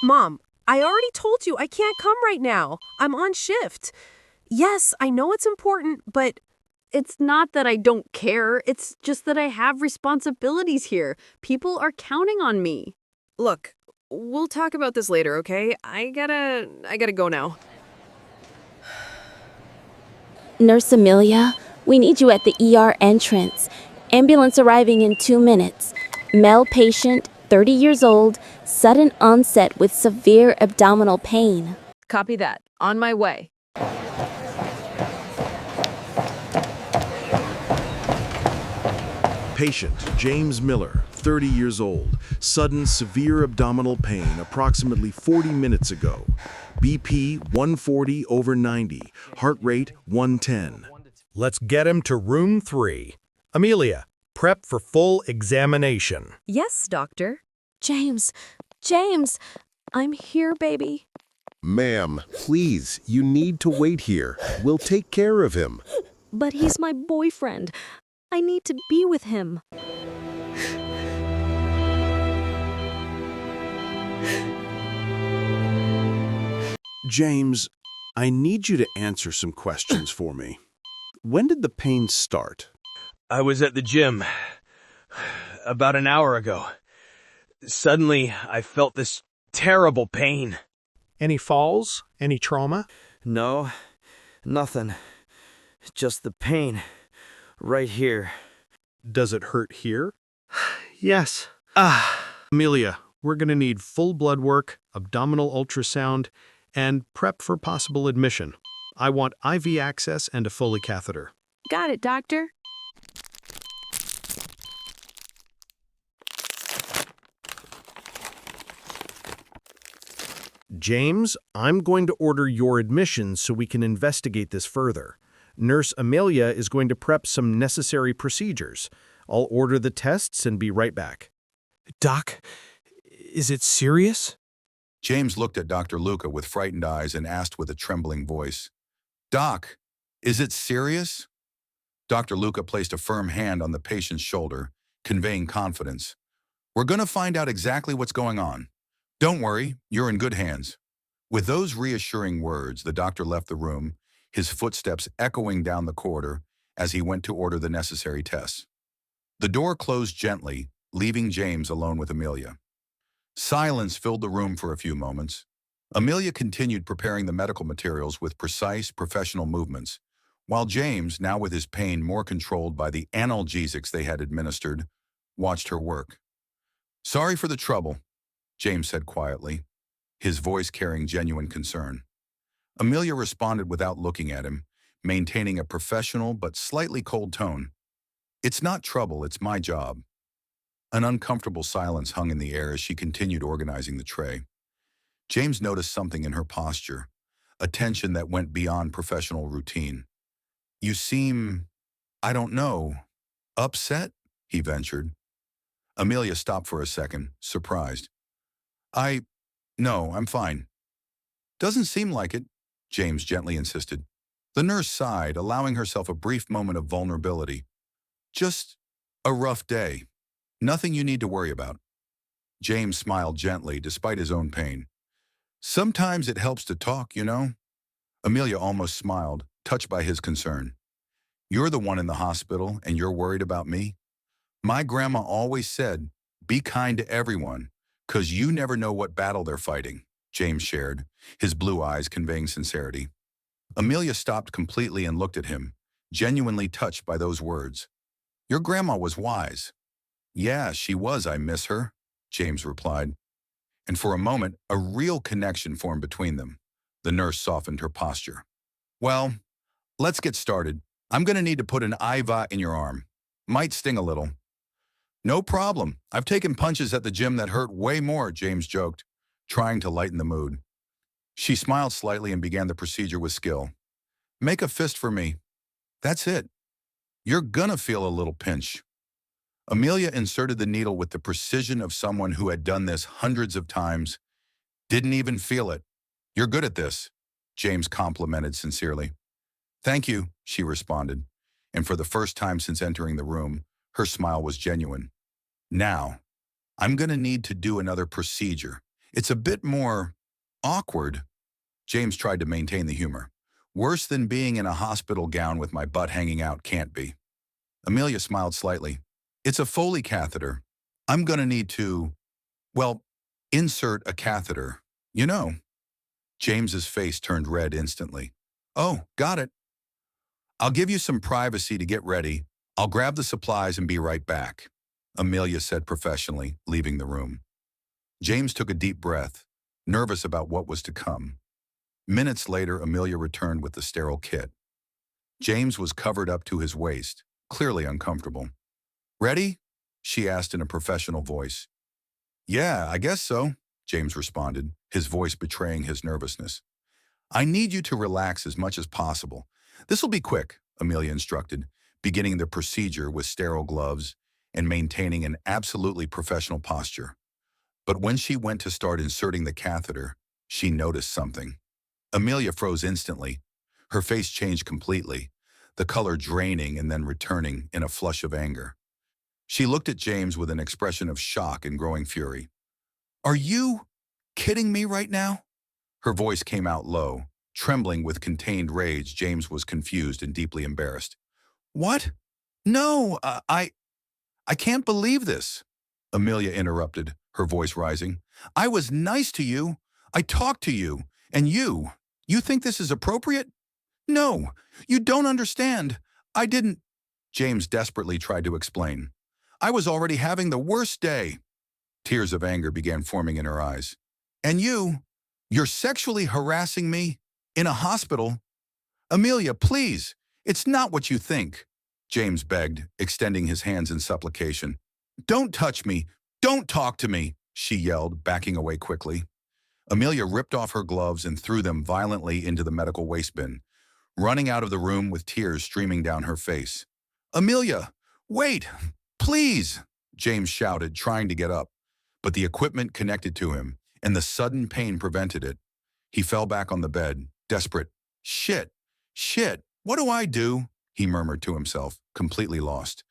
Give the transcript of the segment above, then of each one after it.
Mom, I already told you I can't come right now. I'm on shift. Yes, I know it's important, but it's not that I don't care. It's just that I have responsibilities here. People are counting on me. Look, we'll talk about this later, okay? I gotta go now. Nurse Amelia, we need you at the ER entrance. Ambulance arriving in 2 minutes. Male patient, 30 years old, sudden onset with severe abdominal pain. Copy that. On my way. Patient James Miller, 30 years old, sudden severe abdominal pain approximately 40 minutes ago. BP 140/90, heart rate 110. Let's get him to room 3. Amelia, prep for full examination. Yes, doctor. James, I'm here, baby. Ma'am, please, you need to wait here. We'll take care of him. But he's my boyfriend. I need to be with him. James, I need you to answer some questions for me. When did the pain start? I was at the gym about an hour ago. Suddenly, I felt this terrible pain. Any falls? Any trauma? No, nothing. Just the pain. Right here. Does it hurt here? Yes. Amelia, we're going to need full blood work, abdominal ultrasound, and prep for possible admission. I want IV access and a Foley catheter. Got it, doctor. James, I'm going to order your admission so we can investigate this further. Nurse Amelia is going to prep some necessary procedures. I'll order the tests and be right back. Doc, is it serious? James looked at Dr. Luca with frightened eyes and asked with a trembling voice, "Doc, is it serious?" Dr. Luca placed a firm hand on the patient's shoulder, conveying confidence. "We're going to find out exactly what's going on. Don't worry, you're in good hands." With those reassuring words, the doctor left the room, his footsteps echoing down the corridor as he went to order the necessary tests. The door closed gently, leaving James alone with Amelia. Silence filled the room for a few moments. Amelia continued preparing the medical materials with precise, professional movements, while James, now with his pain more controlled by the analgesics they had administered, watched her work. "Sorry for the trouble," James said quietly, his voice carrying genuine concern. Amelia responded without looking at him, maintaining a professional but slightly cold tone. "It's not trouble, it's my job." An uncomfortable silence hung in the air as she continued organizing the tray. James noticed something in her posture, a tension that went beyond professional routine. "You seem, I don't know, upset?" he ventured. Amelia stopped for a second, surprised. No, I'm fine." "Doesn't seem like it," James gently insisted. The nurse sighed, allowing herself a brief moment of vulnerability. "Just a rough day. Nothing you need to worry about." James smiled gently, despite his own pain. "Sometimes it helps to talk, you know." Amelia almost smiled, touched by his concern. "You're the one in the hospital, and you're worried about me? My grandma always said, be kind to everyone, 'cause you never know what battle they're fighting," James shared, his blue eyes conveying sincerity. Amelia stopped completely and looked at him, genuinely touched by those words. "Your grandma was wise." "Yeah, she was, I miss her," James replied. And for a moment, a real connection formed between them. The nurse softened her posture. "Well, let's get started. I'm going to need to put an IV in your arm. Might sting a little." "No problem. I've taken punches at the gym that hurt way more," James joked, trying to lighten the mood. She smiled slightly and began the procedure with skill. "Make a fist for me. That's it. You're gonna feel a little pinch." Amelia inserted the needle with the precision of someone who had done this hundreds of times. "Didn't even feel it. You're good at this," James complimented sincerely. "Thank you," she responded, and for the first time since entering the room, her smile was genuine. "Now, I'm going to need to do another procedure, It's a bit more awkward. James tried to maintain the humor. Worse than being in a hospital gown with my butt hanging out can't be. Amelia smiled slightly. It's a Foley catheter. I'm gonna need to, well, insert a catheter. You know. James's face turned red instantly. Oh, got it. I'll give you some privacy to get ready. I'll grab the supplies and be right back, Amelia said professionally, leaving the room. James took a deep breath, nervous about what was to come. Minutes later, Amelia returned with the sterile kit. James was covered up to his waist, clearly uncomfortable. Ready? She asked in a professional voice. Yeah, I guess so, James responded, his voice betraying his nervousness. I need you to relax as much as possible. This'll be quick, Amelia instructed, beginning the procedure with sterile gloves and maintaining an absolutely professional posture. But when she went to start inserting the catheter, she noticed something. Amelia froze instantly. Her face changed completely, the color draining and then returning in a flush of anger. She looked at James with an expression of shock and growing fury. Are you kidding me right now? Her voice came out low, trembling with contained rage. James was confused and deeply embarrassed. What? No, I can't believe this, Amelia interrupted, her voice rising. I was nice to you. I talked to you. And you think this is appropriate? No, you don't understand. I didn't. James desperately tried to explain. I was already having the worst day. Tears of anger began forming in her eyes. And you're sexually harassing me in a hospital? Amelia, please, it's not what you think, James begged, extending his hands in supplication. Don't touch me. Don't talk to me, she yelled, backing away quickly. Amelia ripped off her gloves and threw them violently into the medical waste bin, running out of the room with tears streaming down her face. Amelia, wait, please, James shouted, trying to get up, but the equipment connected to him, and the sudden pain prevented it. He fell back on the bed, desperate. Shit, what do I do? He murmured to himself, completely lost.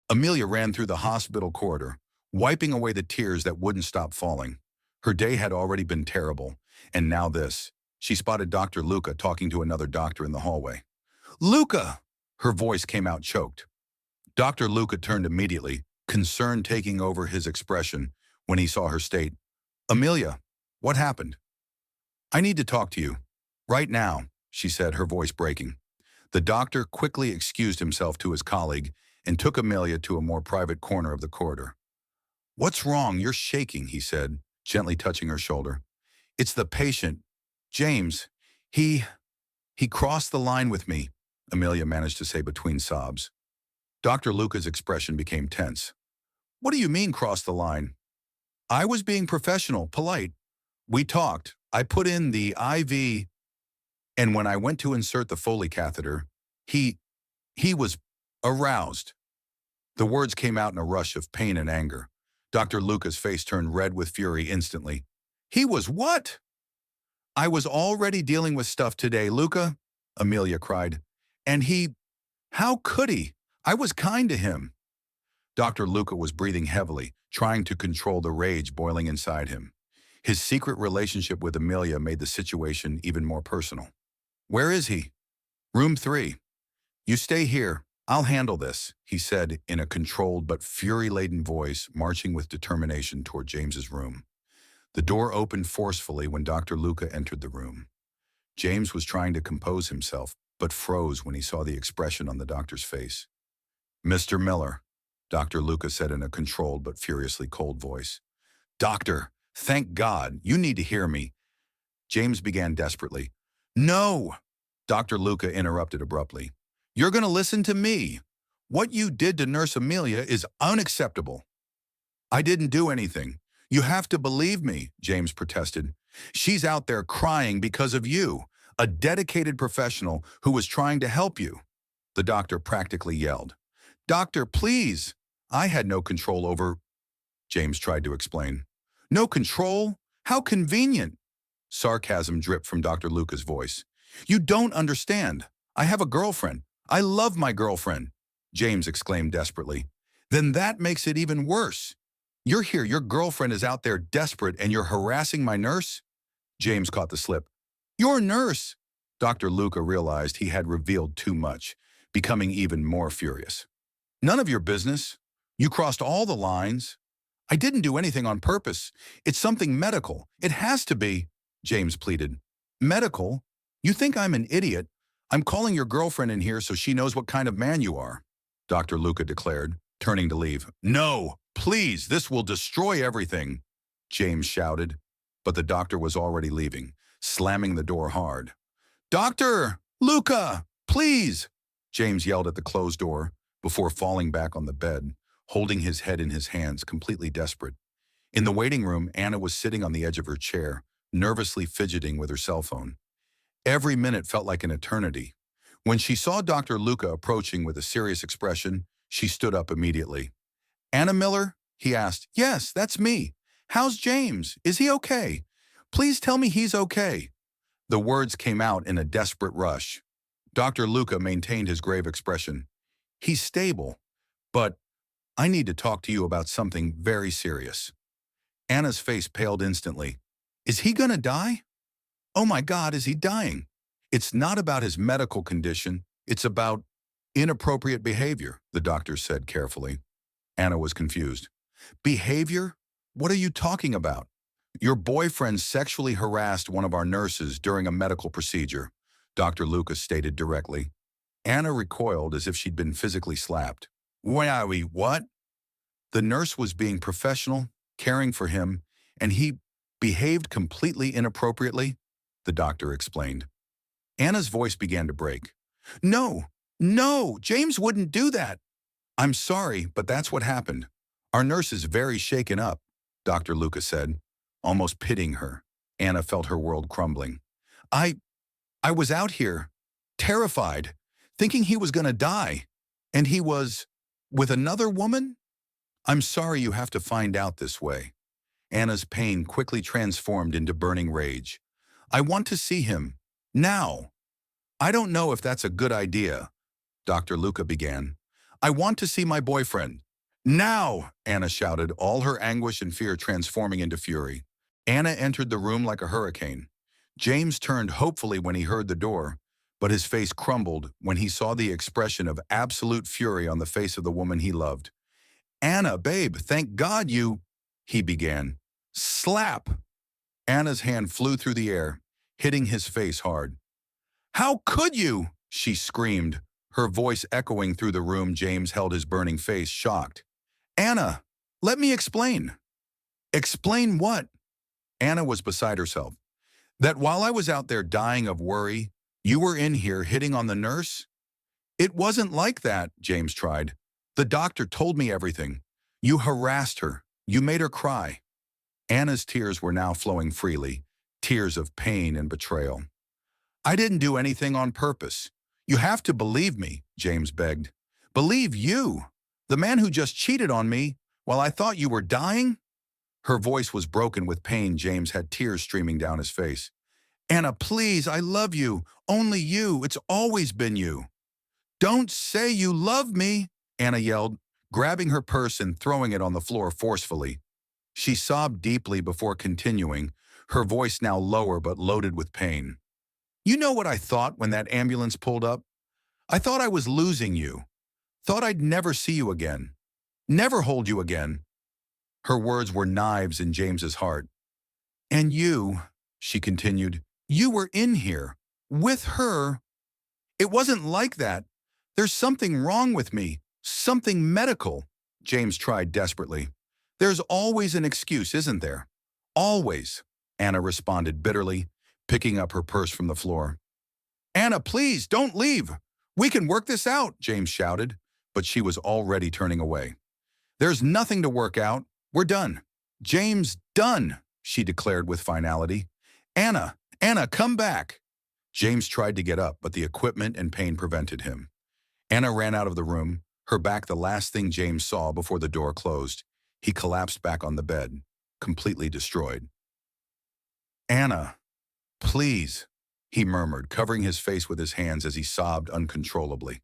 Amelia ran through the hospital corridor, wiping away the tears that wouldn't stop falling. Her day had already been terrible, and now this. She spotted Dr. Luca talking to another doctor in the hallway. Luca! Her voice came out choked. Dr. Luca turned immediately, concern taking over his expression when he saw her state. Amelia, what happened? I need to talk to you. Right now, she said, her voice breaking. The doctor quickly excused himself to his colleague and took Amelia to a more private corner of the corridor. What's wrong? You're shaking, he said, gently touching her shoulder. It's the patient. James, he crossed the line with me, Amelia managed to say between sobs. Dr. Luca's expression became tense. What do you mean crossed the line? I was being professional, polite. We talked. I put in the IV, and when I went to insert the Foley catheter, he was aroused. The words came out in a rush of pain and anger. Dr. Luca's face turned red with fury instantly. He was what? I was already dealing with stuff today, Luca, Amelia cried. And how could he? I was kind to him. Dr. Luca was breathing heavily, trying to control the rage boiling inside him. His secret relationship with Amelia made the situation even more personal. Where is he? Room 3. You stay here. I'll handle this, he said in a controlled but fury-laden voice, marching with determination toward James's room. The door opened forcefully when Dr. Luca entered the room. James was trying to compose himself, but froze when he saw the expression on the doctor's face. Mr. Miller, Dr. Luca said in a controlled but furiously cold voice. Doctor, thank God, you need to hear me. James began desperately. No, Dr. Luca interrupted abruptly. You're going to listen to me. What you did to Nurse Amelia is unacceptable. I didn't do anything. You have to believe me, James protested. She's out there crying because of you, a dedicated professional who was trying to help you. The doctor practically yelled. Doctor, please. I had no control over... James tried to explain. No control? How convenient. Sarcasm dripped from Dr. Luca's voice. You don't understand. I have a girlfriend. I love my girlfriend, James exclaimed desperately. Then that makes it even worse. You're here, your girlfriend is out there desperate, and you're harassing my nurse? James caught the slip. Your nurse! Dr. Luca realized he had revealed too much, becoming even more furious. None of your business. You crossed all the lines. I didn't do anything on purpose. It's something medical. It has to be, James pleaded. Medical? You think I'm an idiot? I'm calling your girlfriend in here so she knows what kind of man you are, Dr. Luca declared, turning to leave. No, please, this will destroy everything, James shouted, but the doctor was already leaving, slamming the door hard. Doctor! Luca! Please! James yelled at the closed door before falling back on the bed, holding his head in his hands, completely desperate. In the waiting room, Anna was sitting on the edge of her chair, nervously fidgeting with her cell phone. Every minute felt like an eternity. When she saw Dr. Luca approaching with a serious expression, she stood up immediately. Anna Miller? He asked. Yes, that's me. How's James? Is he okay? Please tell me he's okay. The words came out in a desperate rush. Dr. Luca maintained his grave expression. He's stable, but I need to talk to you about something very serious. Anna's face paled instantly. Is he gonna die? Oh my God, is he dying? It's not about his medical condition. It's about inappropriate behavior, the doctor said carefully. Anna was confused. Behavior? What are you talking about? Your boyfriend sexually harassed one of our nurses during a medical procedure, Dr. Lucas stated directly. Anna recoiled as if she'd been physically slapped. Wowie, what? The nurse was being professional, caring for him, and he behaved completely inappropriately, the doctor explained. Anna's voice began to break. No, James wouldn't do that. I'm sorry, but that's what happened. Our nurse is very shaken up, Dr. Lucas said, almost pitying her. Anna felt her world crumbling. I was out here, terrified, thinking he was going to die, and he was with another woman? I'm sorry you have to find out this way. Anna's pain quickly transformed into burning rage. I want to see him. Now. I don't know if that's a good idea, Dr. Luca began. I want to see my boyfriend. Now, Anna shouted, all her anguish and fear transforming into fury. Anna entered the room like a hurricane. James turned hopefully when he heard the door, but his face crumbled when he saw the expression of absolute fury on the face of the woman he loved. Anna, babe, thank God you, he began. Slap! Anna's hand flew through the air, hitting his face hard. How could you? She screamed, her voice echoing through the room. James held his burning face, shocked. Anna, let me explain. Explain what? Anna was beside herself. That while I was out there dying of worry, you were in here hitting on the nurse? It wasn't like that, James tried. The doctor told me everything. You harassed her. You made her cry. Anna's tears were now flowing freely, tears of pain and betrayal. I didn't do anything on purpose. You have to believe me, James begged. Believe you, the man who just cheated on me while I thought you were dying? Her voice was broken with pain. James had tears streaming down his face. Anna, please, I love you. Only you. It's always been you. Don't say you love me, Anna yelled, grabbing her purse and throwing it on the floor forcefully. She sobbed deeply before continuing, her voice now lower but loaded with pain. You know what I thought when that ambulance pulled up? I thought I was losing you. Thought I'd never see you again. Never hold you again. Her words were knives in James's heart. And you, she continued, you were in here, with her. It wasn't like that. There's something wrong with me, something medical, James tried desperately. There's always an excuse, isn't there? Always, Anna responded bitterly, picking up her purse from the floor. Anna, please, don't leave. We can work this out, James shouted, but she was already turning away. There's nothing to work out. We're done. James, done, she declared with finality. Anna, come back. James tried to get up, but the equipment and pain prevented him. Anna ran out of the room, her back the last thing James saw before the door closed. He collapsed back on the bed, completely destroyed. Anna, please, he murmured, covering his face with his hands as he sobbed uncontrollably.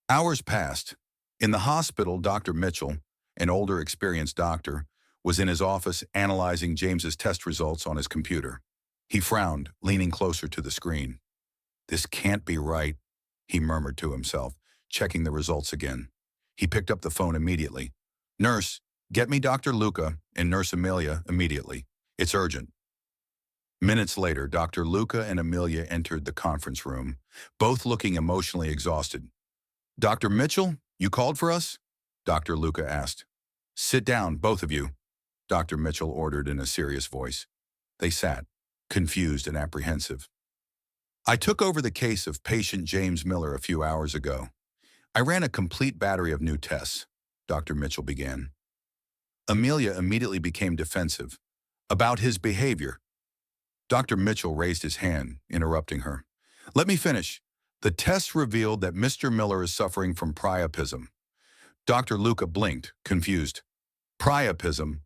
Hours passed. In the hospital, Dr. Mitchell an older, experienced doctor, was in his office analyzing James's test results on his computer. He frowned, leaning closer to the screen. "This can't be right," he murmured to himself, checking the results again. He picked up the phone immediately. "Nurse, get me Dr. Luca and Nurse Amelia immediately. It's urgent." Minutes later, Dr. Luca and Amelia entered the conference room, both looking emotionally exhausted. "Dr. Mitchell, you called for us?" Dr. Luca asked. "Sit down, both of you," Dr. Mitchell ordered in a serious voice. They sat, confused and apprehensive. "I took over the case of patient James Miller a few hours ago. I ran a complete battery of new tests," Dr. Mitchell began. Amelia immediately became defensive. "About his behavior." Dr. Mitchell raised his hand, interrupting her. "Let me finish. The tests revealed that Mr. Miller is suffering from priapism." Dr. Luca blinked, confused. "Priapism?"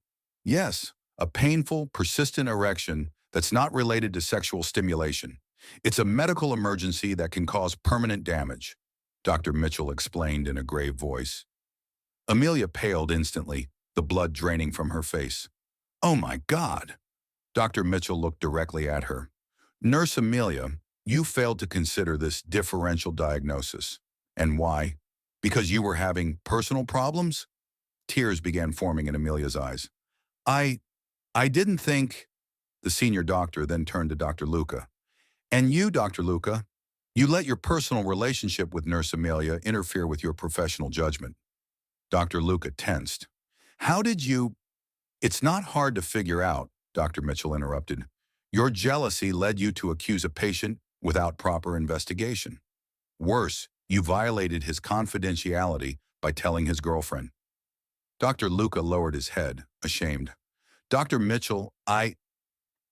"Yes, a painful, persistent erection that's not related to sexual stimulation. It's a medical emergency that can cause permanent damage," Dr. Mitchell explained in a grave voice. Amelia paled instantly, the blood draining from her face. "Oh my God!" Dr. Mitchell looked directly at her. "Nurse Amelia, you failed to consider this differential diagnosis. And why? Because you were having personal problems?" Tears began forming in Amelia's eyes. I didn't think..." The senior doctor then turned to Dr. Luca. "And you, Dr. Luca, you let your personal relationship with Nurse Amelia interfere with your professional judgment." Dr. Luca tensed. "How did you..." "It's not hard to figure out," Dr. Mitchell interrupted. "Your jealousy led you to accuse a patient without proper investigation. Worse, you violated his confidentiality by telling his girlfriend." Dr. Luca lowered his head, ashamed. "Dr. Mitchell,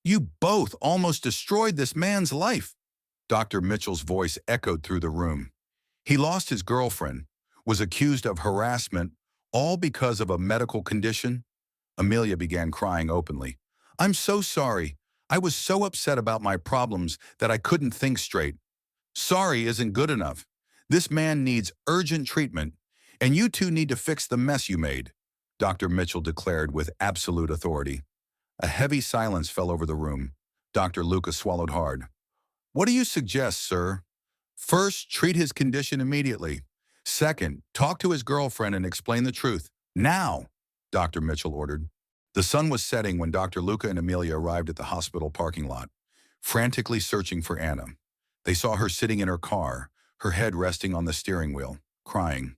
You both almost destroyed this man's life." Dr. Mitchell's voice echoed through the room. "He lost his girlfriend, was accused of harassment, all because of a medical condition." Amelia began crying openly. "I'm so sorry. I was so upset about my problems that I couldn't think straight. Sorry isn't good enough. This man needs urgent treatment, and you two need to fix the mess you made," Dr. Mitchell declared with absolute authority. A heavy silence fell over the room. Dr. Luca swallowed hard. "What do you suggest, sir?" "First, treat his condition immediately. Second, talk to his girlfriend and explain the truth. Now," Dr. Mitchell ordered. The sun was setting when Dr. Luca and Amelia arrived at the hospital parking lot, frantically searching for Anna. They saw her sitting in her car, her head resting on the steering wheel, crying.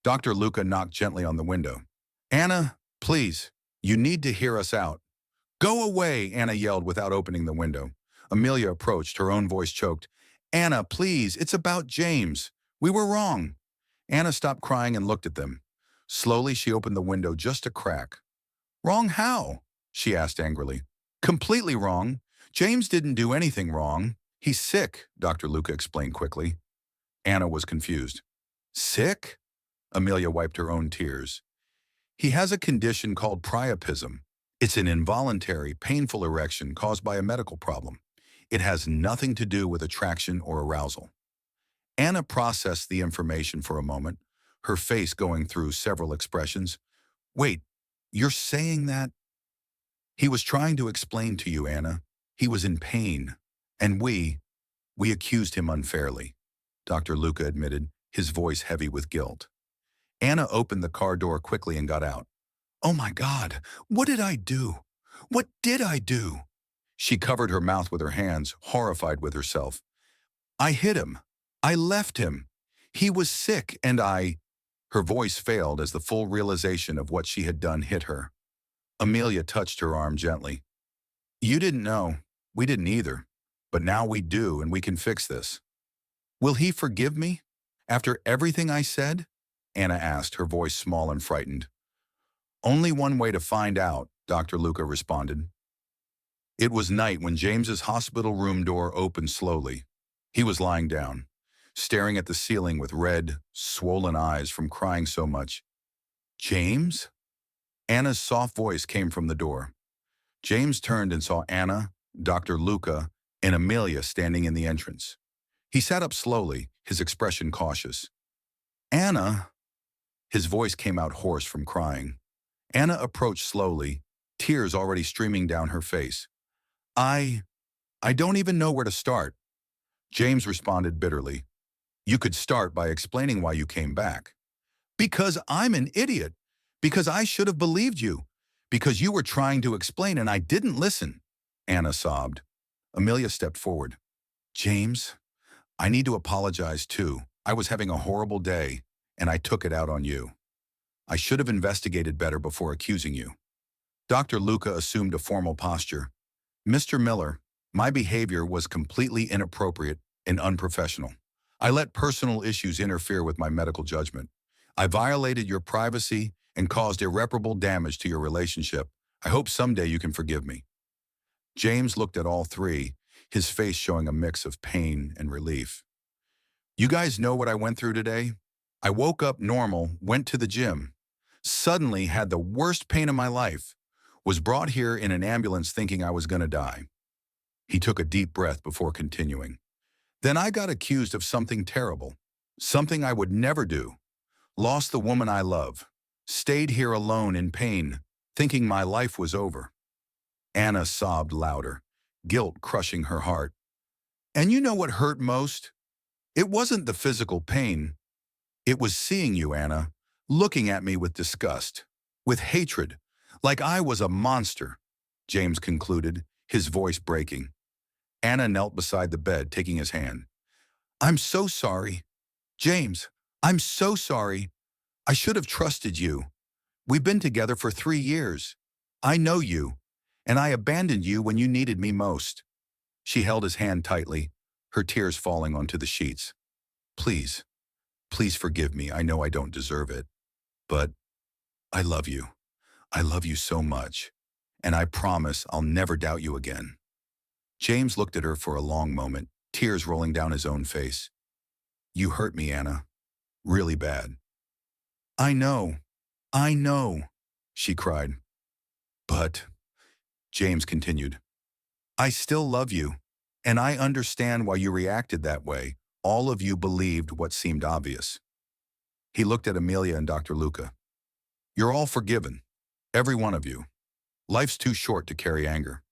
Dr. Luca knocked gently on the window. "Anna, please, you need to hear us out." "Go away," Anna yelled without opening the window. Amelia approached, her own voice choked. "Anna, please, it's about James. We were wrong." Anna stopped crying and looked at them. Slowly, she opened the window just a crack. "Wrong how?" she asked angrily. "Completely wrong. James didn't do anything wrong. He's sick," Dr. Luca explained quickly. Anna was confused. "Sick?" Amelia wiped her own tears. "He has a condition called priapism. It's an involuntary, painful erection caused by a medical problem. It has nothing to do with attraction or arousal." Anna processed the information for a moment, her face going through several expressions. "Wait, you're saying that?" "He was trying to explain to you, Anna. He was in pain, and we accused him unfairly," Dr. Luca admitted, his voice heavy with guilt. Anna opened the car door quickly and got out. "Oh my God, what did I do? What did I do?" She covered her mouth with her hands, horrified with herself. "I hit him. I left him. He was sick and I..." Her voice failed as the full realization of what she had done hit her. Amelia touched her arm gently. "You didn't know. We didn't either. But now we do, and we can fix this." "Will he forgive me? After everything I said?" Anna asked, her voice small and frightened. "Only one way to find out," Dr. Luca responded. It was night when James's hospital room door opened slowly. He was lying down, staring at the ceiling with red, swollen eyes from crying so much. "James?" Anna's soft voice came from the door. James turned and saw Anna, Dr. Luca, and Amelia standing in the entrance. He sat up slowly, his expression cautious. "Anna..." His voice came out hoarse from crying. Anna approached slowly, tears already streaming down her face. I don't even know where to start. James responded bitterly. You could start by explaining why you came back. Because I'm an idiot. Because I should have believed you. Because you were trying to explain and I didn't listen. Anna sobbed. Amelia stepped forward. James, I need to apologize too. I was having a horrible day, and I took it out on you. I should have investigated better before accusing you. Dr. Luca assumed a formal posture. Mr. Miller, my behavior was completely inappropriate and unprofessional. I let personal issues interfere with my medical judgment. I violated your privacy and caused irreparable damage to your relationship. I hope someday you can forgive me. James looked at all three, his face showing a mix of pain and relief. You guys know what I went through today? I woke up normal, went to the gym, suddenly had the worst pain of my life, was brought here in an ambulance thinking I was going to die. He took a deep breath before continuing. Then I got accused of something terrible, something I would never do. Lost the woman I love, stayed here alone in pain, thinking my life was over. Anna sobbed louder, guilt crushing her heart. And you know what hurt most? It wasn't the physical pain. It was seeing you, Anna, looking at me with disgust, with hatred, like I was a monster, James concluded, his voice breaking. Anna knelt beside the bed, taking his hand. I'm so sorry. James, I'm so sorry. I should have trusted you. We've been together for 3 years. I know you, and I abandoned you when you needed me most. She held his hand tightly, her tears falling onto the sheets. Please, please forgive me. I know I don't deserve it, but I love you. I love you so much, and I promise I'll never doubt you again. James looked at her for a long moment, tears rolling down his own face. You hurt me, Anna. Really bad. I know, she cried. But, James continued, I still love you, and I understand why you reacted that way. All of you believed what seemed obvious. He looked at Amelia and Dr. Luca. You're all forgiven, every one of you. Life's too short to carry anger.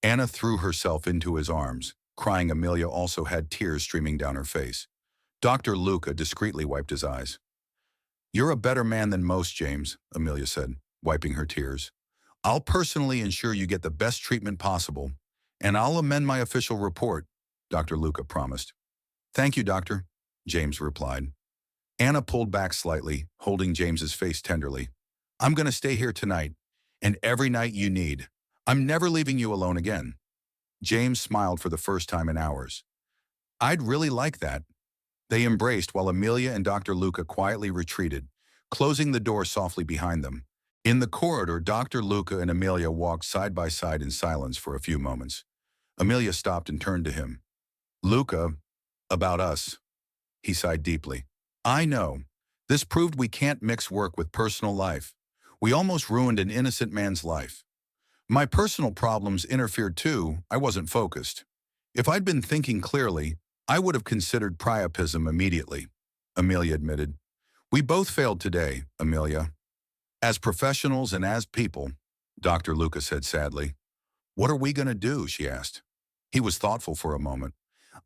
Anna threw herself into his arms, crying. Amelia also had tears streaming down her face. Dr. Luca discreetly wiped his eyes. You're a better man than most, James, Amelia said, wiping her tears. I'll personally ensure you get the best treatment possible, and I'll amend my official report, Dr. Luca promised. Thank you, Doctor, James replied. Anna pulled back slightly, holding James's face tenderly. I'm going to stay here tonight, and every night you need. I'm never leaving you alone again. James smiled for the first time in hours. I'd really like that. They embraced while Amelia and Dr. Luca quietly retreated, closing the door softly behind them. In the corridor, Dr. Luca and Amelia walked side by side in silence for a few moments. Amelia stopped and turned to him. Luca, about us. He sighed deeply. I know. This proved we can't mix work with personal life. We almost ruined an innocent man's life. My personal problems interfered too. I wasn't focused. If I'd been thinking clearly, I would have considered priapism immediately, Amelia admitted. We both failed today, Amelia. As professionals and as people, Dr. Luca said sadly. What are we going to do, she asked. He was thoughtful for a moment.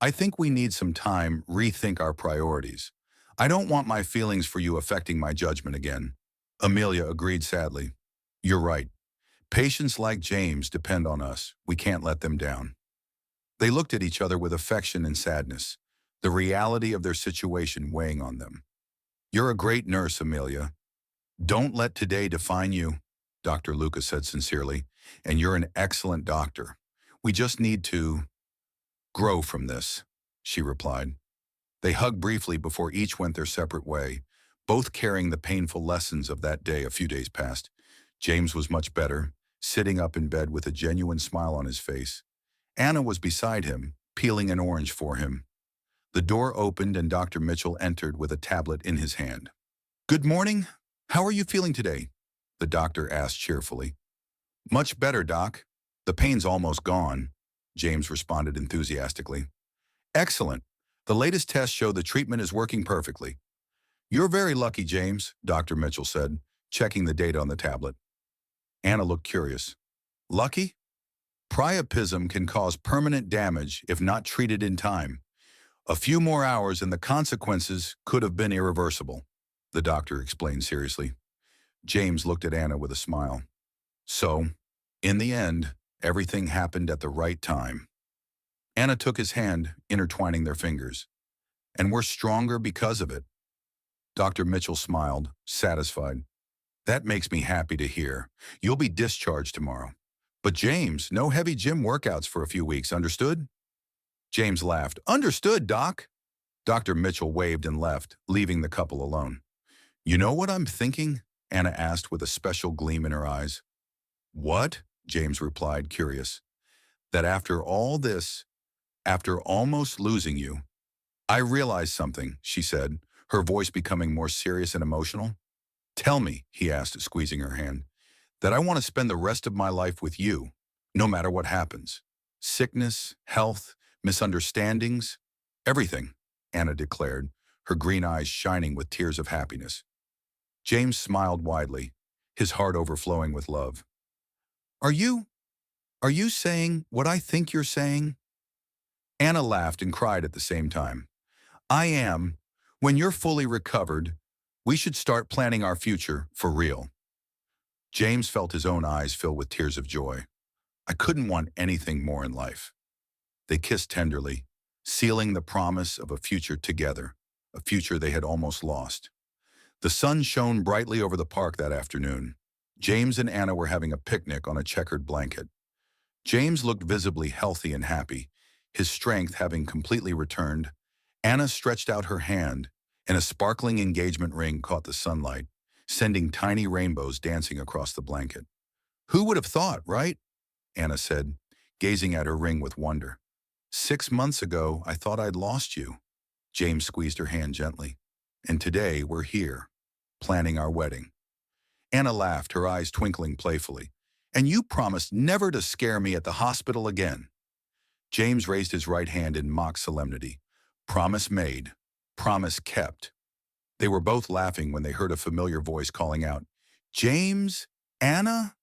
I think we need some time, rethink our priorities. I don't want my feelings for you affecting my judgment again. Amelia agreed sadly. You're right. Patients like James depend on us. We can't let them down. They looked at each other with affection and sadness, the reality of their situation weighing on them. You're a great nurse, Amelia. Don't let today define you, Dr. Luca said sincerely, and you're an excellent doctor. We just need to grow from this, she replied. They hugged briefly before each went their separate way, both carrying the painful lessons of that day. A few days passed. James was much better, sitting up in bed with a genuine smile on his face. Anna was beside him, peeling an orange for him. The door opened and Dr. Mitchell entered with a tablet in his hand. Good morning. How are you feeling today? The doctor asked cheerfully. Much better, Doc. The pain's almost gone, James responded enthusiastically. Excellent. The latest tests show the treatment is working perfectly. You're very lucky, James, Dr. Mitchell said, checking the data on the tablet. Anna looked curious. Lucky? Priapism can cause permanent damage if not treated in time. A few more hours and the consequences could have been irreversible, the doctor explained seriously. James looked at Anna with a smile. So, in the end, everything happened at the right time. Anna took his hand, intertwining their fingers. And we're stronger because of it. Dr. Mitchell smiled, satisfied. That makes me happy to hear. You'll be discharged tomorrow. But James, no heavy gym workouts for a few weeks, understood? James laughed. Understood, Doc. Dr. Mitchell waved and left, leaving the couple alone. You know what I'm thinking? Anna asked with a special gleam in her eyes. What? James replied, curious. That after all this, after almost losing you, I realized something, she said, her voice becoming more serious and emotional. Tell me, he asked, squeezing her hand, that I want to spend the rest of my life with you, no matter what happens. Sickness, health, misunderstandings, everything, Anna declared, her green eyes shining with tears of happiness. James smiled widely, his heart overflowing with love. Are you saying what I think you're saying? Anna laughed and cried at the same time. I am. When you're fully recovered, we should start planning our future for real. James felt his own eyes fill with tears of joy. I couldn't want anything more in life. They kissed tenderly, sealing the promise of a future together, a future they had almost lost. The sun shone brightly over the park that afternoon. James and Anna were having a picnic on a checkered blanket. James looked visibly healthy and happy, his strength having completely returned. Anna stretched out her hand, and a sparkling engagement ring caught the sunlight, sending tiny rainbows dancing across the blanket. Who would have thought, right? Anna said, gazing at her ring with wonder. 6 months ago, I thought I'd lost you. James squeezed her hand gently. And today, we're here, planning our wedding. Anna laughed, her eyes twinkling playfully. And you promised never to scare me at the hospital again. James raised his right hand in mock solemnity. Promise made, promise kept. They were both laughing when they heard a familiar voice calling out, James? Anna?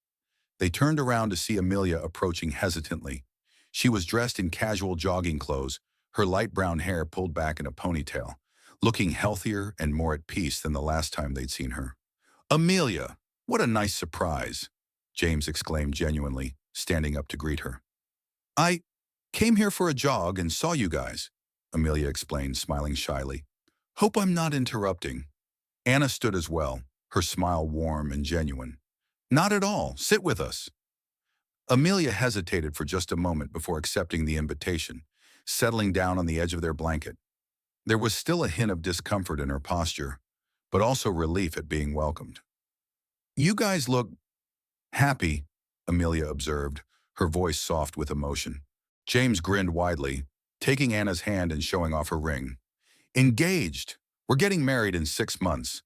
They turned around to see Amelia approaching hesitantly. She was dressed in casual jogging clothes, her light brown hair pulled back in a ponytail, looking healthier and more at peace than the last time they'd seen her. Amelia, what a nice surprise, James exclaimed genuinely, standing up to greet her. I came here for a jog and saw you guys, Amelia explained, smiling shyly. Hope I'm not interrupting. Anna stood as well, her smile warm and genuine. Not at all. Sit with us. Amelia hesitated for just a moment before accepting the invitation, settling down on the edge of their blanket. There was still a hint of discomfort in her posture, but also relief at being welcomed. You guys look happy, Amelia observed, her voice soft with emotion. James grinned widely, taking Anna's hand and showing off her ring. Engaged. We're getting married in 6 months.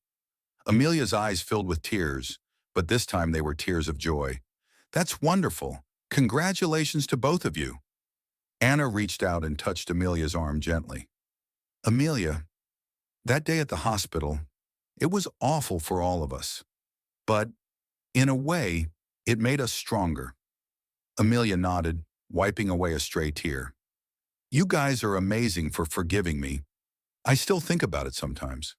Amelia's eyes filled with tears, but this time they were tears of joy. That's wonderful. Congratulations to both of you. Anna reached out and touched Amelia's arm gently. Amelia, that day at the hospital, it was awful for all of us. But, in a way, it made us stronger. Amelia nodded, wiping away a stray tear. You guys are amazing for forgiving me. I still think about it sometimes.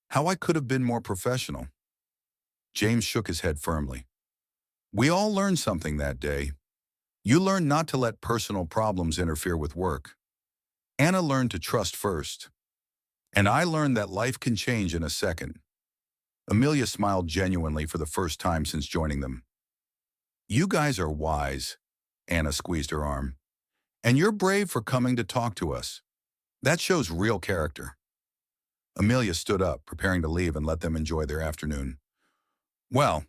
How I could have been more professional. James shook his head firmly. We all learned something that day. You learned not to let personal problems interfere with work. Anna learned to trust first. And I learned that life can change in a second. Amelia smiled genuinely for the first time since joining them. You guys are wise, Anna squeezed her arm. And you're brave for coming to talk to us. That shows real character. Amelia stood up, preparing to leave and let them enjoy their afternoon. Well,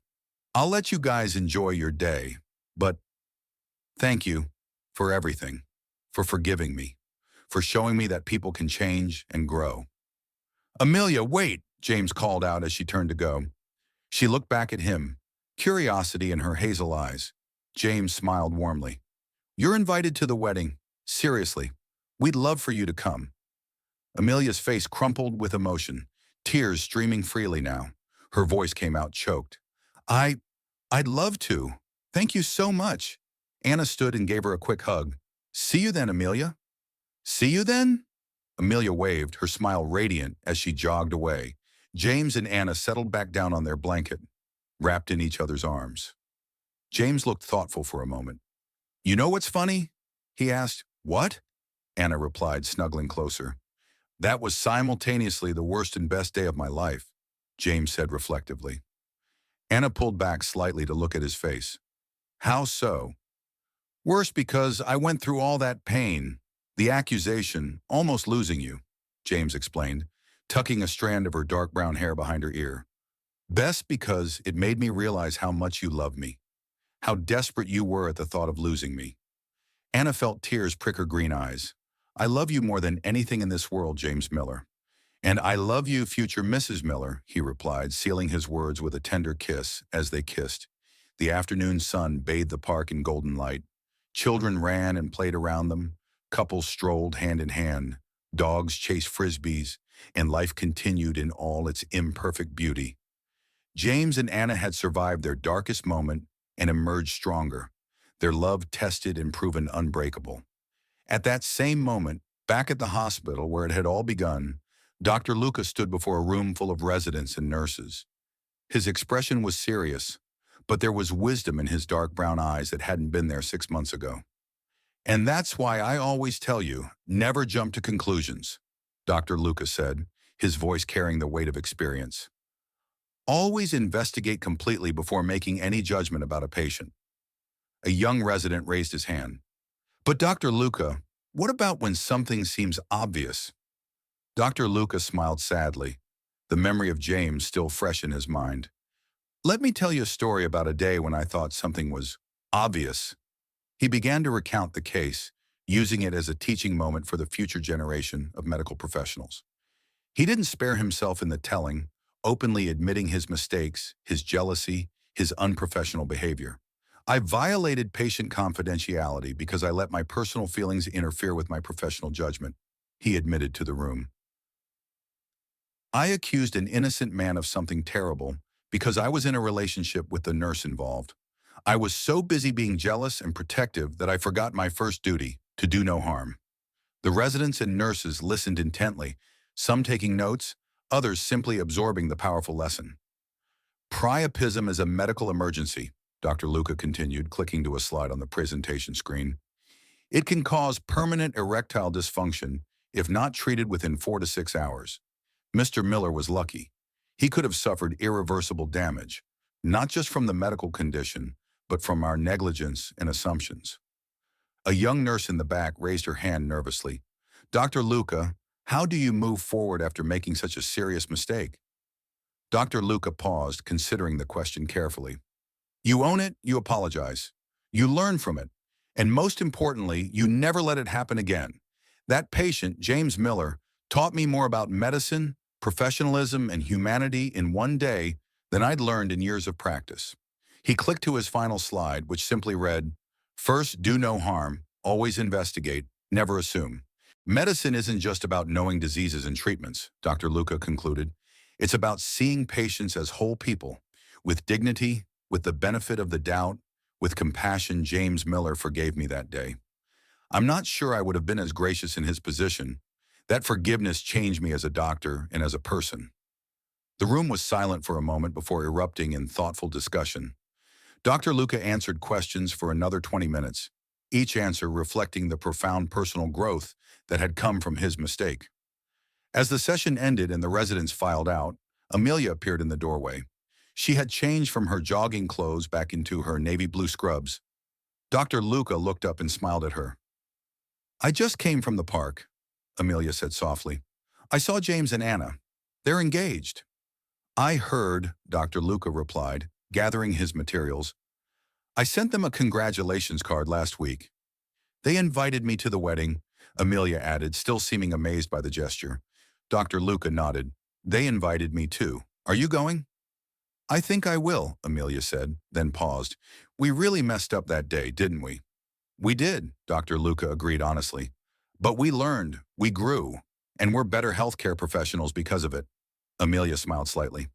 I'll let you guys enjoy your day, but thank you for everything, for forgiving me, for showing me that people can change and grow. Amelia, wait, James called out as she turned to go. She looked back at him, curiosity in her hazel eyes. James smiled warmly. You're invited to the wedding. Seriously, we'd love for you to come. Amelia's face crumpled with emotion. tears streaming freely now. Her voice came out choked. I, I'd love to. Thank you so much. Anna stood and gave her a quick hug. See you then, Amelia. See you then? Amelia waved, her smile radiant as she jogged away. James and Anna settled back down on their blanket, wrapped in each other's arms. James looked thoughtful for a moment. You know what's funny? He asked. What? Anna replied, snuggling closer. That was simultaneously the worst and best day of my life, James said reflectively. Anna pulled back slightly to look at his face. How so? Worse because I went through all that pain, the accusation, almost losing you, James explained, tucking a strand of her dark brown hair behind her ear. Best because it made me realize how much you love me, how desperate you were at the thought of losing me. Anna felt tears prick her green eyes. I love you more than anything in this world, James Miller. And I love you, future Mrs. Miller, he replied, sealing his words with a tender kiss as they kissed. The afternoon sun bathed the park in golden light. Children ran and played around them. Couples strolled hand in hand. Dogs chased frisbees, and life continued in all its imperfect beauty. James and Anna had survived their darkest moment and emerged stronger, their love tested and proven unbreakable. At that same moment, back at the hospital where it had all begun, Dr. Luca stood before a room full of residents and nurses. His expression was serious, but there was wisdom in his dark brown eyes that hadn't been there 6 months ago. And that's why I always tell you, never jump to conclusions, Dr. Luca said, his voice carrying the weight of experience. Always investigate completely before making any judgment about a patient. A young resident raised his hand. But Dr. Luca, what about when something seems obvious? Dr. Luca smiled sadly, the memory of James still fresh in his mind. Let me tell you a story about a day when I thought something was obvious. He began to recount the case, using it as a teaching moment for the future generation of medical professionals. He didn't spare himself in the telling, openly admitting his mistakes, his jealousy, his unprofessional behavior. I violated patient confidentiality because I let my personal feelings interfere with my professional judgment, he admitted to the room. I accused an innocent man of something terrible because I was in a relationship with the nurse involved. I was so busy being jealous and protective that I forgot my first duty, to do no harm. The residents and nurses listened intently, some taking notes, others simply absorbing the powerful lesson. Priapism is a medical emergency, Dr. Luca continued, clicking to a slide on the presentation screen. It can cause permanent erectile dysfunction if not treated within 4 to 6 hours. Mr. Miller was lucky. He could have suffered irreversible damage, not just from the medical condition, but from our negligence and assumptions. A young nurse in the back raised her hand nervously. Dr. Luca, how do you move forward after making such a serious mistake? Dr. Luca paused, considering the question carefully. You own it, you apologize. You learn from it. And most importantly, you never let it happen again. That patient, James Miller, taught me more about medicine, professionalism, and humanity in one day than I'd learned in years of practice. He clicked to his final slide, which simply read, First, do no harm, always investigate, never assume. Medicine isn't just about knowing diseases and treatments, Dr. Luca concluded. It's about seeing patients as whole people, with dignity, with the benefit of the doubt, with compassion. James Miller forgave me that day. I'm not sure I would have been as gracious in his position. That forgiveness changed me as a doctor and as a person. The room was silent for a moment before erupting in thoughtful discussion. Dr. Luca answered questions for another 20 minutes, each answer reflecting the profound personal growth that had come from his mistake. As the session ended and the residents filed out, Amelia appeared in the doorway. She had changed from her jogging clothes back into her navy blue scrubs. Dr. Luca looked up and smiled at her. I just came from the park, Amelia said softly. I saw James and Anna. They're engaged. I heard, Dr. Luca replied, gathering his materials. I sent them a congratulations card last week. They invited me to the wedding, Amelia added, still seeming amazed by the gesture. Dr. Luca nodded. They invited me too. Are you going? I think I will, Amelia said, then paused. We really messed up that day, didn't we? We did, Dr. Luca agreed honestly. But we learned, we grew, and we're better healthcare professionals because of it. Amelia smiled slightly.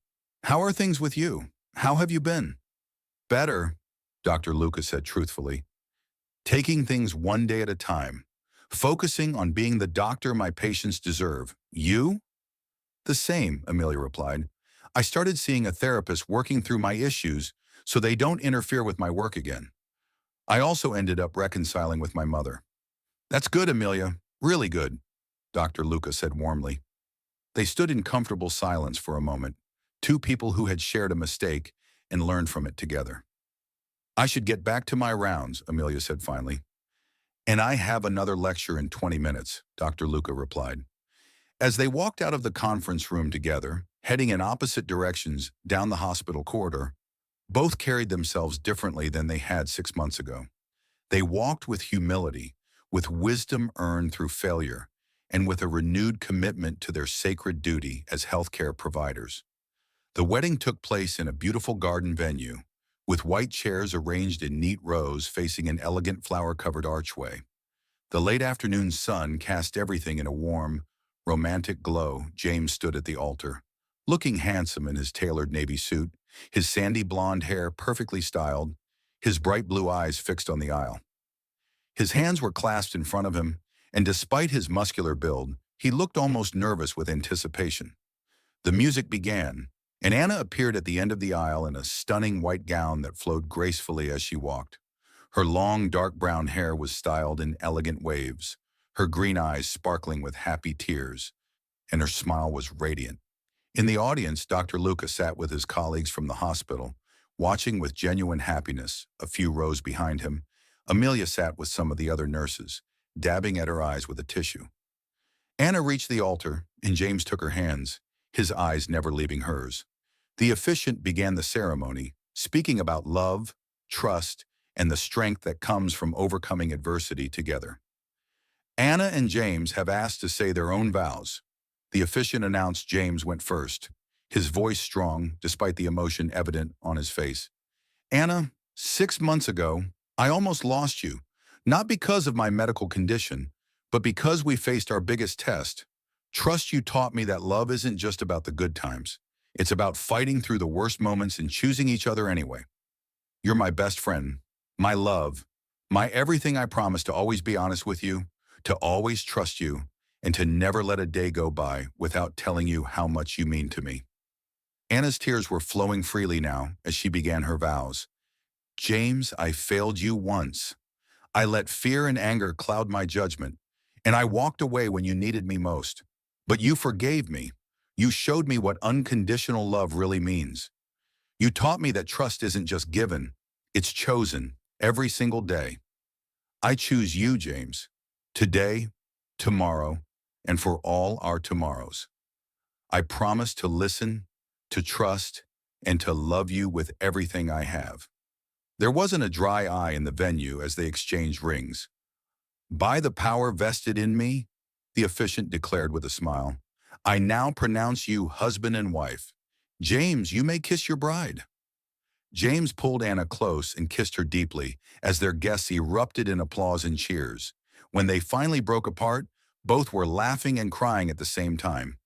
How are things with you? How have you been? Better, Dr. Luca said truthfully. Taking things one day at a time. Focusing on being the doctor my patients deserve. You? The same, Amelia replied. I started seeing a therapist working through my issues so they don't interfere with my work again. I also ended up reconciling with my mother. That's good, Amelia. Really good, Dr. Luca said warmly. They stood in comfortable silence for a moment, two people who had shared a mistake and learned from it together. I should get back to my rounds, Amelia said finally. And I have another lecture in 20 minutes, Dr. Luca replied. As they walked out of the conference room together, heading in opposite directions down the hospital corridor, both carried themselves differently than they had 6 months ago. They walked with humility, with wisdom earned through failure, and with a renewed commitment to their sacred duty as healthcare providers. The wedding took place in a beautiful garden venue, with white chairs arranged in neat rows facing an elegant flower-covered archway. The late afternoon sun cast everything in a warm, romantic glow. James stood at the altar, looking handsome in his tailored navy suit, his sandy blonde hair perfectly styled, his bright blue eyes fixed on the aisle. His hands were clasped in front of him, and despite his muscular build, he looked almost nervous with anticipation. The music began, and Anna appeared at the end of the aisle in a stunning white gown that flowed gracefully as she walked. Her long, dark brown hair was styled in elegant waves, her green eyes sparkling with happy tears, and her smile was radiant. In the audience, Dr. Luca sat with his colleagues from the hospital, watching with genuine happiness. A few rows behind him, Amelia sat with some of the other nurses, dabbing at her eyes with a tissue. Anna reached the altar, and James took her hands, his eyes never leaving hers. The officiant began the ceremony, speaking about love, trust, and the strength that comes from overcoming adversity together. Anna and James have asked to say their own vows. The officiant announced James went first, his voice strong despite the emotion evident on his face. Anna, 6 months ago, I almost lost you, not because of my medical condition, but because we faced our biggest test. Trust you taught me that love isn't just about the good times. It's about fighting through the worst moments and choosing each other anyway. You're my best friend, my love, my everything. I promise to always be honest with you, to always trust you, and to never let a day go by without telling you how much you mean to me. Anna's tears were flowing freely now as she began her vows. James, I failed you once. I let fear and anger cloud my judgment, and I walked away when you needed me most. But you forgave me. You showed me what unconditional love really means. You taught me that trust isn't just given, it's chosen every single day. I choose you, James, today, tomorrow, and for all our tomorrows. I promise to listen, to trust, and to love you with everything I have. There wasn't a dry eye in the venue as they exchanged rings. By the power vested in me, the officiant declared with a smile, I now pronounce you husband and wife. James, you may kiss your bride. James pulled Anna close and kissed her deeply as their guests erupted in applause and cheers. When they finally broke apart, both were laughing and crying at the same time.